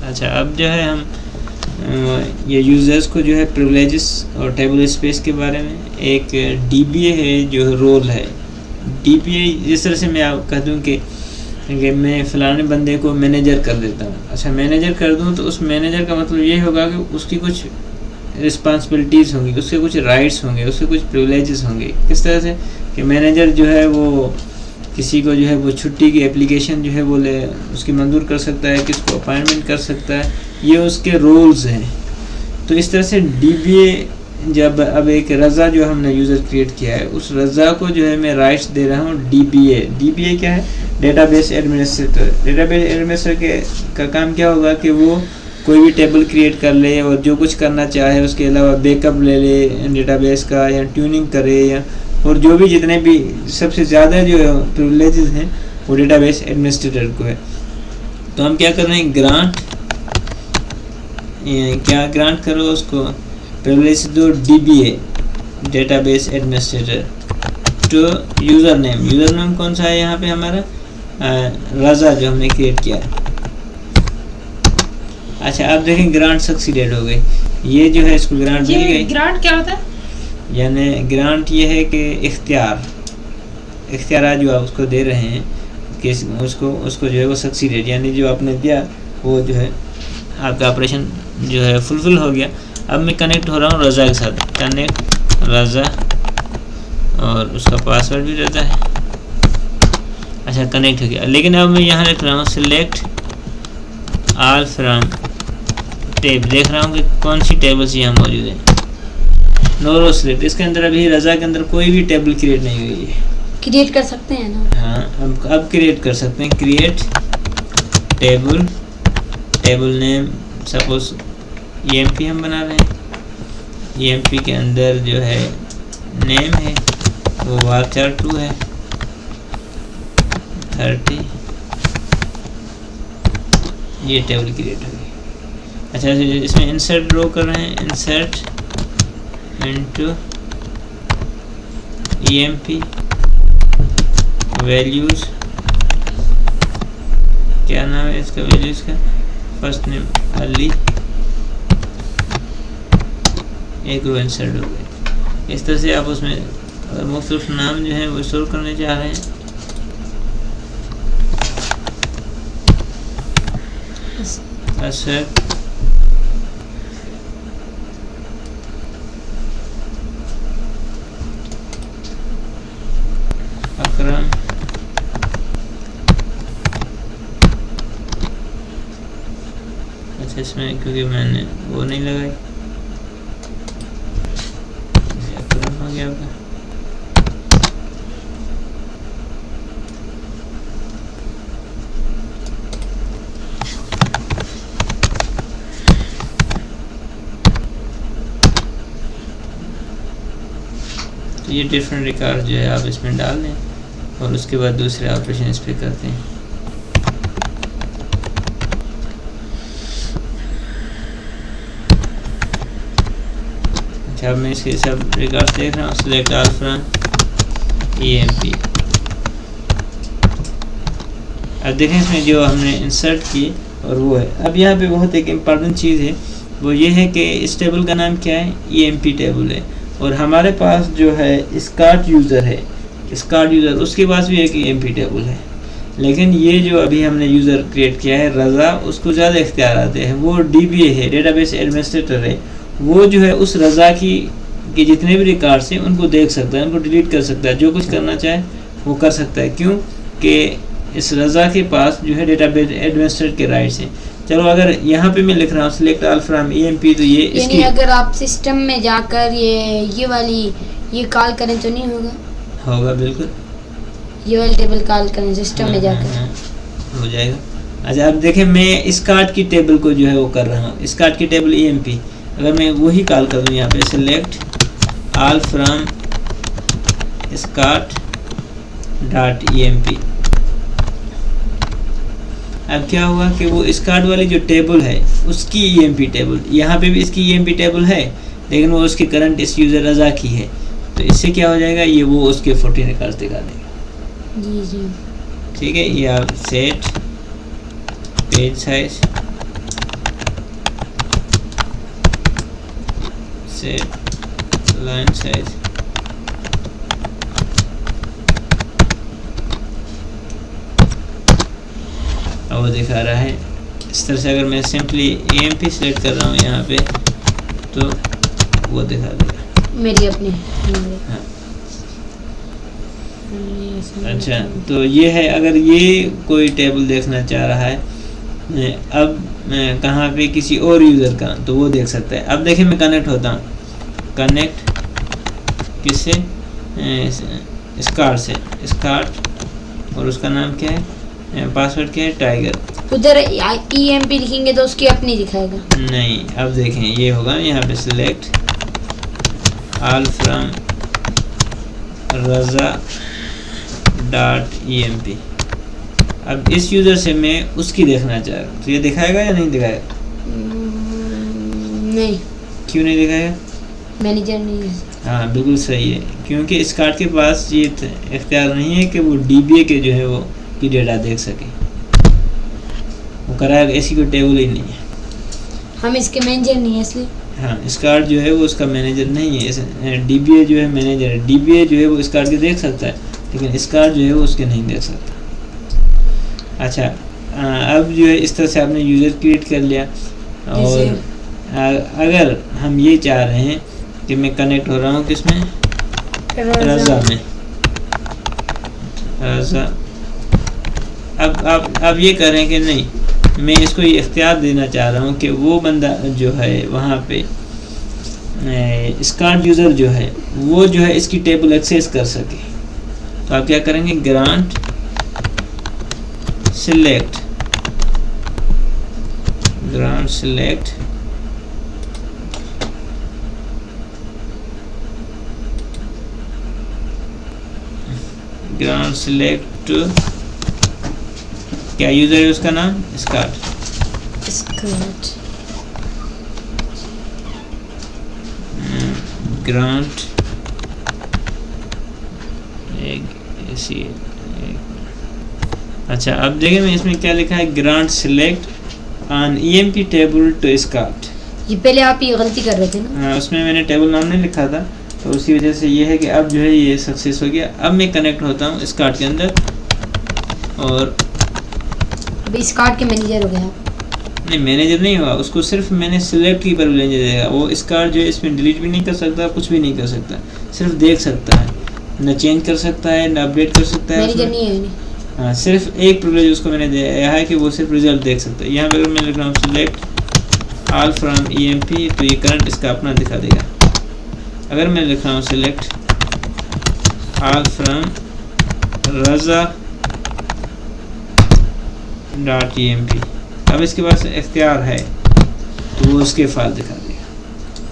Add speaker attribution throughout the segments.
Speaker 1: अच्छा, अब जो है हम ये यूज़र्स को जो है प्रिविलेजेस और टेबल स्पेस के बारे में, एक DBA है जो रोल है। DBA जिस तरह से मैं आप कह दूँ कि मैं फ़लाने बंदे को मैनेजर कर देता हूँ। अच्छा, मैनेजर कर दूँ तो उस मैनेजर का मतलब ये होगा कि उसकी कुछ रिस्पॉन्सिबिलिटीज़ होंगी, उसके कुछ राइट्स होंगे, उसके कुछ प्रिविलेजेस होंगे। किस तरह से कि मैनेजर जो है वो किसी को जो है वो छुट्टी की एप्लीकेशन जो है वो ले उसकी मंजूर कर सकता है, किसको अपॉइंटमेंट कर सकता है, ये उसके रोल्स हैं। तो इस तरह से DBA जब अब एक रज़ा जो हमने यूज़र क्रिएट किया है, उस रज़ा को जो है मैं राइट्स दे रहा हूँ DBA क्या है? Database administrator. डेटाबेस एडमिनिस्ट्रेटर का काम क्या होगा कि वो कोई भी टेबल क्रिएट कर ले और जो कुछ करना चाहे, उसके अलावा बैकअप ले ले डेटाबेस का, या ट्यूनिंग करे, या और जो भी जितने भी सबसे ज़्यादा जो प्रिविलेजेस हैं वो डेटाबेस एडमिनिस्ट्रेटर को है। तो हम क्या कर रहे हैं, क्या ग्रांट करो उसको प्रिविलेज दो DBA database administrator to user name कौन सा है यहाँ पे हमारा? रज़ा जो हमने क्रिएट किया है। अच्छा, आप देखें ग्रांट सक्सीडेड हो गई। ये जो है इसको ग्रांट मिल गई।
Speaker 2: ग्रांट क्या होता है?
Speaker 1: यानी ग्रांट ये है कि इख्तियार जो आप उसको दे रहे हैं कि उसको जो है वो सक्सीडेड, यानी जो आपने दिया वो जो है आपका ऑपरेशन जो है फुलफिल हो गया। अब मैं कनेक्ट हो रहा हूँ रज़ा के साथ, कनेक्ट रज़ा, और उसका पासवर्ड भी रहता है। अच्छा, कनेक्ट हो गया। लेकिन अब मैं यहाँ लिख रहा हूँ सिलेक्ट ऑल फ्रॉम टेब, देख रहा हूँ कि कौन सी टेबल्स यहाँ मौजूद है। नो रो सिलेक्ट, इसके अंदर अभी रज़ा के अंदर कोई भी टेबल क्रिएट नहीं हुई है।
Speaker 2: क्रिएट कर सकते हैं ना?
Speaker 1: हाँ, अब क्रिएट कर सकते हैं। Create table name, suppose EMP हम बना रहे हैं। EMP के अंदर जो है नेम है वो varchar 2 है 30, ये टेबल क्रिएट हो गई। अच्छा, इसमें इंसर्ट ड्रॉ कर रहे हैं, इंसर्ट इनटू EMP वैल्यूज, क्या नाम है इसका वैल्यूज का? फर्स्ट नेम अली, एक रो इंसर्ट हो गई। इस तरह से आप उसमें मुख्तलिफ नाम जो है वो स्टोर करने चाह रहे हैं। अकरम, अच्छा, इसमें क्योंकि मैंने वो नहीं लगाई, अकरम हो गया आपका। तो ये डिफरेंट रिकॉर्ड जो है आप इसमें डाल दें और उसके बाद दूसरे ऑपरेशन इस पर करते हैं। अच्छा, अब मैं इसके सब रिकॉर्ड देख रहा हूँ। Select all from EMP। अब देखें इसमें जो हमने इंसर्ट की और वो है। अब यहाँ पे बहुत एक इम्पॉर्टेंट चीज़ है, वो ये है कि इस टेबल का नाम क्या है? EMP टेबल है। और हमारे पास जो है स्कार्ट यूज़र है, स्कार्ट यूज़र, उसके पास भी एक EMP टेबल है। लेकिन ये जो अभी हमने यूज़र क्रिएट किया है रज़ा, उसको ज़्यादा इख्तियार आते हैं। वो DBA है, डेटाबेस एडमिनिस्ट्रेटर है। वो जो है उस रज़ा की जितने भी रिकॉर्ड्स हैं उनको देख सकता है, उनको डिलीट कर सकता है, जो कुछ करना चाहे वो कर सकता है। क्यों कि इस रज़ा के पास जो है डेटाबेस एडमिनिस्ट्रेटर के राइट्स हैं। चलो, अगर यहाँ पे मैं लिख रहा हूँ सिलेक्ट ऑल फ्रॉम EMP, तो ये इसकी
Speaker 2: अगर आप सिस्टम में जाकर ये कॉल करें तो नहीं होगा?
Speaker 1: बिल्कुल,
Speaker 2: ये वाली टेबल कॉल करें सिस्टम में जाकर,
Speaker 1: हो जाएगा। अच्छा, अब देखें मैं स्कार्ट की टेबल को जो है वो कर रहा हूँ, स्कार्ट की टेबल EMP। अगर मैं वही कॉल कर दूँ यहाँ पे select all from skirt dot EMP, अब क्या हुआ कि वो स्कार्ट वाली जो टेबल है उसकी EMP टेबल, यहाँ पे भी इसकी EMP टेबल है, लेकिन वो उसकी करंट इस यूज़र रज़ा की है। तो इससे क्या हो जाएगा, ये वो उसके 14 रिकॉर्ड्स दिखा देगा।
Speaker 2: जी,
Speaker 1: ठीक है। ये आप set page size set line size. अब वो दिखा रहा है इस तरह से। अगर मैं सिंपली EMP सेलेक्ट कर रहा हूँ यहाँ पे तो वो दिखा देगा
Speaker 2: मेरी अपनी।
Speaker 1: हाँ। अच्छा, तो ये है। अगर ये कोई टेबल देखना चाह रहा है अब कहाँ पे किसी और यूज़र का, तो वो देख सकता है। अब देखिए मैं कनेक्ट होता हूँ। कनेक्ट किससे? स्कार्ट से। स्कार्ट और उसका नाम क्या है, पासवर्ड क्या है? टाइगर।
Speaker 2: उधर EMP लिखेंगे तो उसकी अपनी दिखाएगा। नहीं,
Speaker 1: अब देखें ये होगा यहाँ पे सिलेक्ट ऑल फ्रॉम raza.emp। अब इस यूज़र से मैं उसकी देखना चाह रहा हूँ, तो ये दिखाएगा या नहीं दिखाएगा?
Speaker 2: नहीं।
Speaker 1: क्यों नहीं दिखाएगा?
Speaker 2: मैनेजर नहीं है।
Speaker 1: हाँ बिल्कुल सही है, क्योंकि इस कार्ड के पास ये इख्तियार नहीं है कि वो DBA के जो है वो की डेटा देख सके। वो कराएगा, ऐसी कोई टेबल ही नहीं है।
Speaker 2: हम इसके मैनेजर नहीं है इसलिए।
Speaker 1: हाँ, इस कार्ड जो है वो उसका मैनेजर नहीं है। DBA जो है मैनेजर है। DBA जो है वो इस कार्ड के देख सकता है, लेकिन इस कार्ड जो है वो उसके नहीं देख सकता। अच्छा, अब जो है इस तरह से आपने यूज़र क्रिएट कर लिया। और अगर हम ये चाह रहे हैं कि मैं कनेक्ट हो रहा हूँ किसमें? रज़ा में। रज़ा। अब ये करें कि नहीं, मैं इसको ये इख्तियार देना चाह रहा हूँ कि वो बंदा जो है वहाँ पे स्कार्ट यूज़र जो है वो जो है इसकी टेबल एक्सेस कर सके। तो आप क्या करेंगे? Grant select, grant select grant select क्या यूजर है उसका नाम? स्कार्ट। ग्रांट अच्छा, अब देखिए मैं इसमें क्या लिखा है? Grant select on EMP table to Scott.
Speaker 2: ये पहले आप ये गलती कर रहे थे ना?
Speaker 1: हाँ, उसमें मैंने टेबल नाम नहीं लिखा था, तो उसी वजह से ये है कि अब जो है ये सक्सेस हो गया। अब मैं कनेक्ट होता हूँ स्कार्ट के अंदर और
Speaker 2: अभी स्कार्ट के मैनेजर हो गया।
Speaker 1: नहीं, मैनेजर नहीं हुआ, उसको सिर्फ मैंने सिलेक्ट की प्रिविलेज देगा। वो स्कार्ट जो है इसमें डिलीट भी नहीं कर सकता, कुछ भी नहीं कर सकता, सिर्फ देख सकता है, न चेंज कर सकता है न अपडेट कर सकता है।
Speaker 2: मैनेजर नहीं है।
Speaker 1: हाँ, सिर्फ एक प्रिविलेज उसको मैंने दिया है कि वो सिर्फ रिजल्ट देख सकता है। यहाँ पे अगर मैं लिख रहा हूँ सिलेक्ट ऑल फ्रॉम EMP तो ये करंट इसका अपना दिखा देगा। अगर मैं लिख रहा हूँ सिलेक्ट ऑल फ्रॉम raza.emp, अब इसके पास इख्तियार है तो वो उसके फाइल दिखा देगा।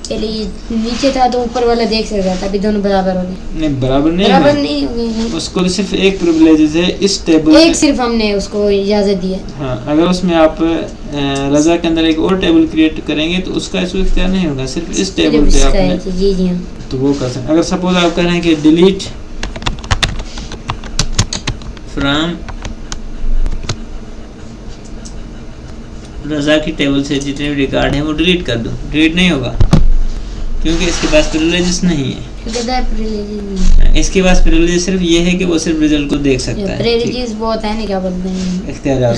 Speaker 2: पहले ये नीचे था तो ऊपर वाला देख सकता था, अभी दोनों बराबर हो गए।
Speaker 1: नहीं, बराबर नहीं
Speaker 2: हो गए।
Speaker 1: उसको सिर्फ एक प्रिविलेज है इस टेबल
Speaker 2: एक, सिर्फ हमने उसको इजाज़त दी है।
Speaker 1: हाँ, अगर उसमें आप रज़ा के अंदर एक और टेबल क्रिएट करेंगे तो उसका इसको इख्तियार नहीं होगा, सिर्फ इस टेबल पे आपने
Speaker 2: जी
Speaker 1: तो वो कर सकते। अगर सपोज आप कह रहे हैं कि डिलीट फ्रॉम रज़ा की टेबल से जितने भी रिकॉर्ड हैं वो डिलीट कर दूं, डिलीट नहीं होगा क्योंकि इसके पास प्रिविलेजेस नहीं है। इसके पास प्रिविलेज सिर्फ ये है कि वो सिर्फ रिजल्ट को देख सकता है।
Speaker 2: प्रिविलेजेस बहुत है ना, क्या बोलते हैं, इख्तियारात।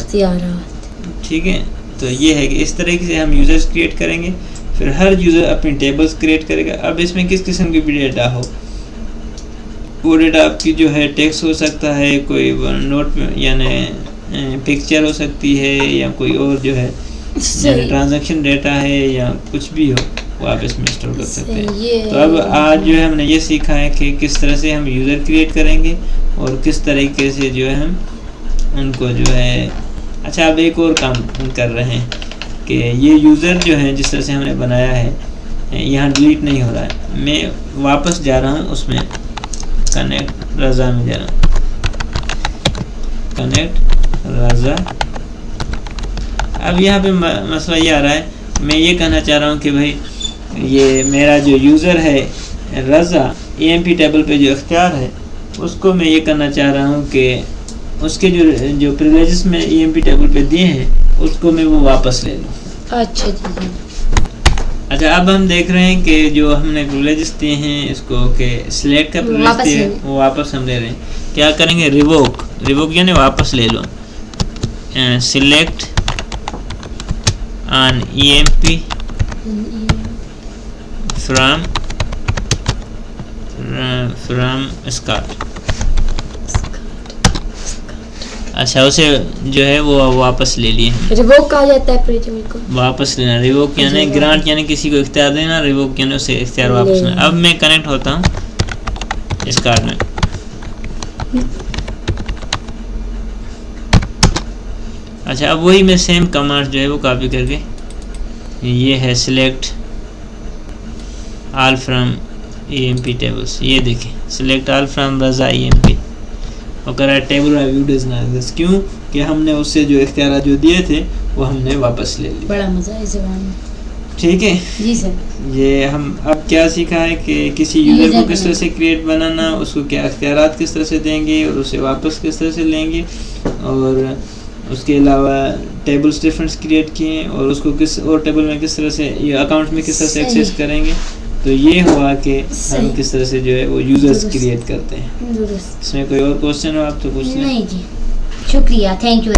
Speaker 1: ठीक है, तो ये है कि इस तरीके से हम यूजर्स क्रिएट करेंगे, फिर हर यूज़र अपनी टेबल्स क्रिएट करेगा। अब इसमें किस किस्म की भी डेटा हो, वो डेटा आपकी जो है टेक्स्ट हो सकता है, कोई नोट यानी पिक्चर हो सकती है, या कोई और जो है ट्रांजैक्शन डेटा है, या कुछ भी हो वो आप इसमें स्टोर कर सकते हैं। तो अब आज जो है हमने ये सीखा है कि किस तरह से हम यूज़र क्रिएट करेंगे और किस तरीके से जो है हम उनको जो है। अच्छा, अब एक और काम हम कर रहे हैं कि ये यूज़र जो है जिस तरह से हमने बनाया है यहाँ डिलीट नहीं हो रहा है। मैं वापस जा रहा हूँ उसमें कनेक्ट रज़ा में जा रहा हूँ, कनेक्ट रज़ा। अब यहाँ पे मसला ये आ रहा है, मैं ये कहना चाह रहा हूँ कि भाई ये मेरा जो यूज़र है रज़ा EMP टेबल पे जो इख्तियार है उसको मैं ये करना चाह रहा हूँ कि उसके जो प्रिविलेजेस में EMP टेबल पे दिए हैं उसको मैं वो वापस ले लूँ।
Speaker 2: अच्छा जी।
Speaker 1: अच्छा, अब हम देख रहे हैं कि जो हमने प्रिविलेजेस दिए हैं इसको के सिलेक्ट का प्रिविलेज
Speaker 2: वापस
Speaker 1: दिए
Speaker 2: लेने।
Speaker 1: वो वापस हम ले रहे हैं। क्या करेंगे, रिवोक यानी वापस ले लो। Select on EMP from start. अच्छा, उसे जो है वो वापस ले लिए।
Speaker 2: रिवोक कहा जाता है प्रिविलेज को।
Speaker 1: वापस लेना, रिवोक यानी ग्रांट यानी किसी को इख्तियार देना, रिवोक यानी उसे इख्तियार वापस लेना। अब मैं कनेक्ट होता हूँ इस कार्ड में। अच्छा, अब वही मैं सेम कमांड जो है वो कॉपी करके, ये है select all from EMP tables, ये देखें select all from Raza EMP और करा table review does not exist. क्यों कि हमने उससे जो इख्तियार जो दिए थे वो हमने वापस ले लिए।
Speaker 2: बड़ा मजा है इस जबान में।
Speaker 1: ठीक है
Speaker 2: जी सर।
Speaker 1: ये हम अब क्या सीखा है कि किसी यूज़र को किस तरह से क्रिएट बनाना, उसको क्या इख्तियारात किस तरह से देंगे और उसे वापस किस तरह से लेंगे, और उसके अलावा टेबल्स डिफरेंट्स क्रिएट किए और उसको किस और टेबल में किस तरह से, ये अकाउंट में किस तरह से एक्सेस करेंगे। तो ये हुआ कि हम किस तरह से जो है वो यूज़र्स क्रिएट करते हैं। इसमें कोई और क्वेश्चन हो आप तो पूछ लें।
Speaker 2: नहीं जी, शुक्रिया, थैंक यू।